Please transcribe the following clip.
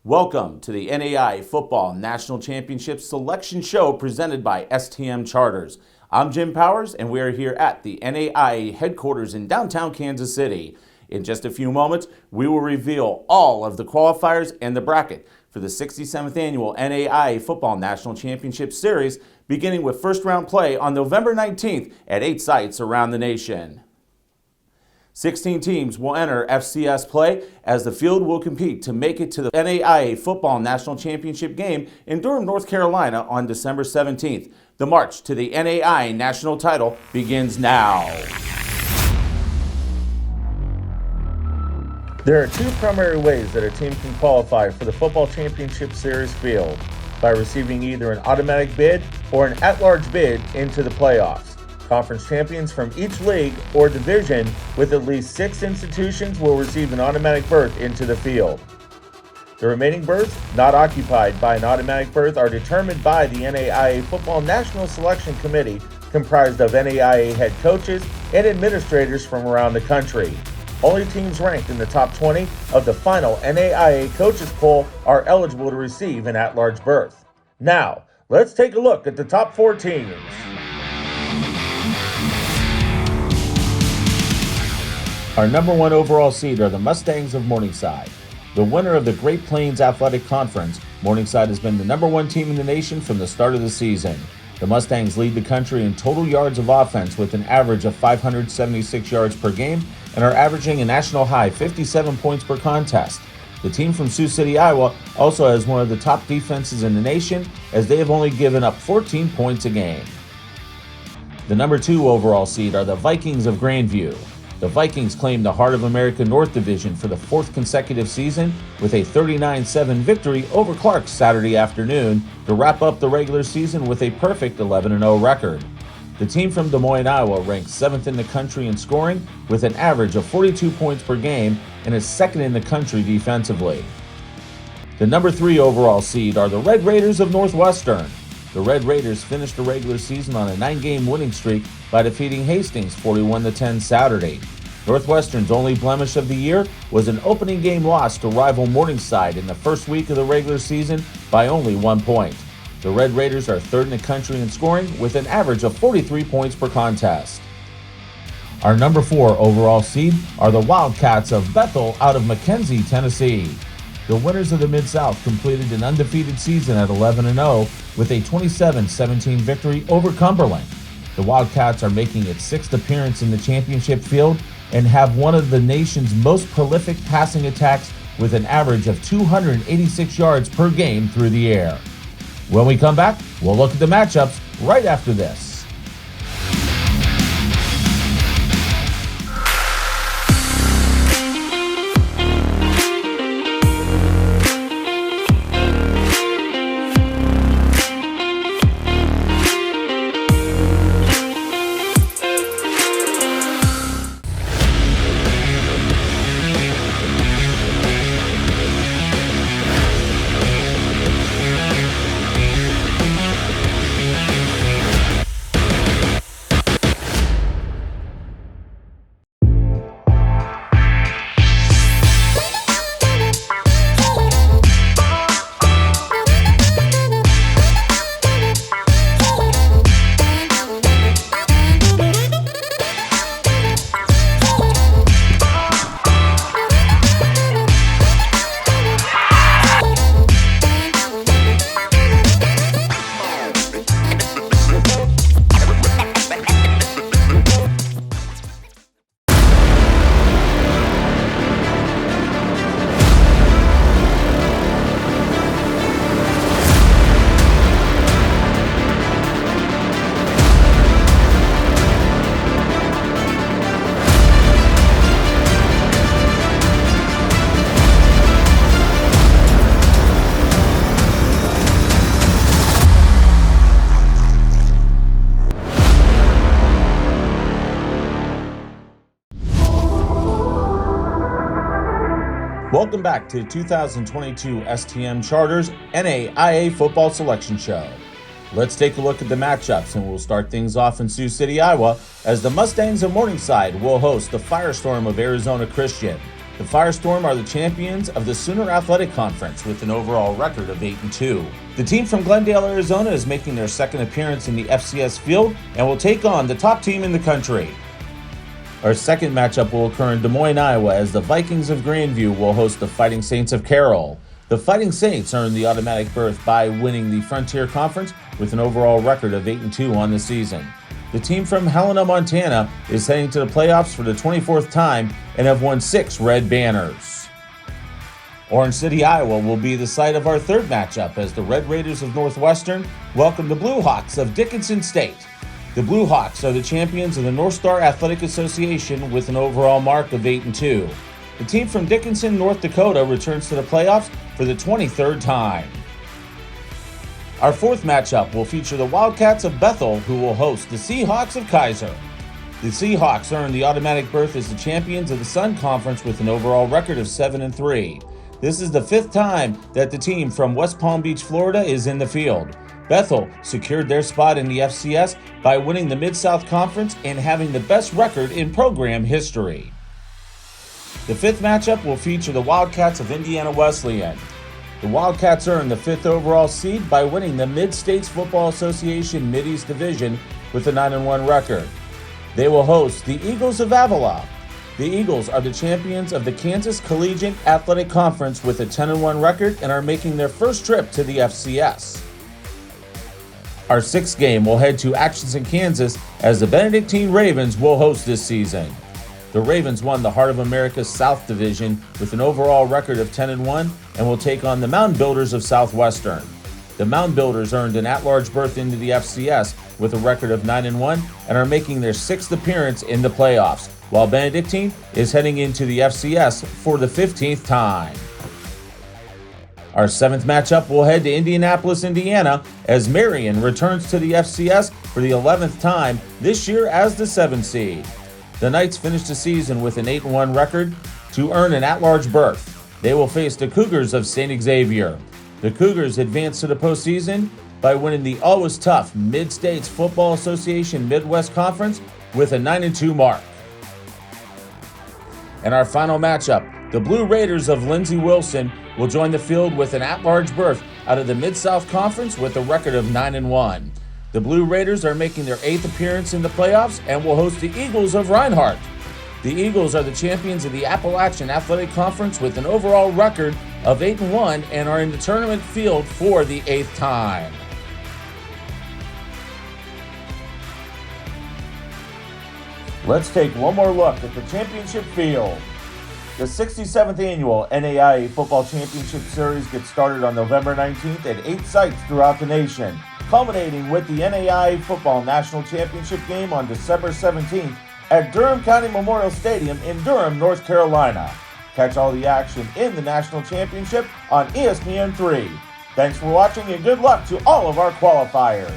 Welcome to the NAIA Football National Championship Selection Show presented by STM Charters. I'm Jim Powers, and we are here at the NAIA headquarters in downtown Kansas City. In just a few moments, we will reveal all of the qualifiers and the bracket for the 67th Annual NAIA Football National Championship Series, beginning with first-round play on November 19th at 8 sites around the nation. 16 teams will enter FCS play as the field will compete to make it to the NAIA Football National Championship game in Durham, North Carolina on December 17th. The march to the NAIA national title begins now. There are two primary ways that a team can qualify for the Football Championship Series field: by receiving either an automatic bid or an at-large bid into the playoffs. Conference champions from each league or division with at least 6 institutions will receive an automatic berth into the field. The remaining berths not occupied by an automatic berth are determined by the NAIA Football National Selection Committee, comprised of NAIA head coaches and administrators from around the country. Only teams ranked in the top 20 of the final NAIA coaches poll are eligible to receive an at-large berth. Now, let's take a look at the top 4 teams. Our number 1 overall seed are the Mustangs of Morningside. The winner of the Great Plains Athletic Conference, Morningside has been the number 1 team in the nation from the start of the season. The Mustangs lead the country in total yards of offense with an average of 576 yards per game and are averaging a national high 57 points per contest. The team from Sioux City, Iowa also has one of the top defenses in the nation, as they have only given up 14 points a game. The number 2 overall seed are the Vikings of Grandview. The Vikings claimed the Heart of America North Division for the 4th consecutive season with a 39-7 victory over Clark Saturday afternoon to wrap up the regular season with a perfect 11-0 record. The team from Des Moines, Iowa ranks 7th in the country in scoring with an average of 42 points per game and is 2nd in the country defensively. The number 3 overall seed are the Red Raiders of Northwestern. The Red Raiders finished the regular season on a 9-game winning streak by defeating Hastings 41-10 Saturday. Northwestern's only blemish of the year was an opening game loss to rival Morningside in the first week of the regular season by only 1 point. The Red Raiders are 3rd in the country in scoring with an average of 43 points per contest. Our number 4 overall seed are the Wildcats of Bethel out of McKenzie, Tennessee. The winners of the Mid-South completed an undefeated season at 11-0 with a 27-17 victory over Cumberland. The Wildcats are making its 6th appearance in the championship field and have one of the nation's most prolific passing attacks with an average of 286 yards per game through the air. When we come back, we'll look at the matchups right after this. Welcome back to the 2022 STM Charters NAIA Football Selection Show. Let's take a look at the matchups, and we'll start things off in Sioux City, Iowa, as the Mustangs of Morningside will host the Firestorm of Arizona Christian. The Firestorm are the champions of the Sooner Athletic Conference with an overall record of 8-2. The team from Glendale, Arizona is making their second appearance in the FCS field and will take on the top team in the country. Our second matchup will occur in Des Moines, Iowa, as the Vikings of Grandview will host the Fighting Saints of Carroll. The Fighting Saints earned the automatic berth by winning the Frontier Conference with an overall record of 8-2 on the season. The team from Helena, Montana is heading to the playoffs for the 24th time and have won 6 red banners. Orange City, Iowa will be the site of our third matchup as the Red Raiders of Northwestern welcome the Blue Hawks of Dickinson State. The Blue Hawks are the champions of the North Star Athletic Association with an overall mark of 8-2. The team from Dickinson, North Dakota returns to the playoffs for the 23rd time. Our fourth matchup will feature the Wildcats of Bethel, who will host the Seahawks of Kaiser. The Seahawks earned the automatic berth as the champions of the Sun Conference with an overall record of 7-3. This is the 5th time that the team from West Palm Beach, Florida is in the field. Bethel secured their spot in the FCS by winning the Mid-South Conference and having the best record in program history. The 5th matchup will feature the Wildcats of Indiana Wesleyan. The Wildcats earned the 5th overall seed by winning the Mid-States Football Association Mid-East Division with a 9-1 record. They will host the Eagles of Avila. The Eagles are the champions of the Kansas Collegiate Athletic Conference with a 10-1 record and are making their first trip to the FCS. Our 6th game will head to Atchison, Kansas, as the Benedictine Ravens will host this season. The Ravens won the Heart of America's South Division with an overall record of 10-1 and will take on the Mound Builders of Southwestern. The Mound Builders earned an at-large berth into the FCS with a record of 9-1 and are making their 6th appearance in the playoffs, while Benedictine is heading into the FCS for the 15th time. Our 7th matchup will head to Indianapolis, Indiana, as Marion returns to the FCS for the 11th time this year as the 7th seed. The Knights finished the season with an 8-1 record to earn an at-large berth. They will face the Cougars of St. Xavier. The Cougars advanced to the postseason by winning the always tough Mid-States Football Association Midwest Conference with a 9-2 mark. And our final matchup, the Blue Raiders of Lindsey Wilson will join the field with an at-large berth out of the Mid-South Conference with a record of 9-1. The Blue Raiders are making their 8th appearance in the playoffs and will host the Eagles of Reinhardt. The Eagles are the champions of the Appalachian Athletic Conference with an overall record of 8-1 and are in the tournament field for the 8th time. Let's take one more look at the championship field. The 67th annual NAIA Football Championship Series gets started on November 19th at 8 sites throughout the nation, culminating with the NAIA Football National Championship game on December 17th at Durham County Memorial Stadium in Durham, North Carolina. Catch all the action in the National Championship on ESPN3. Thanks for watching and good luck to all of our qualifiers.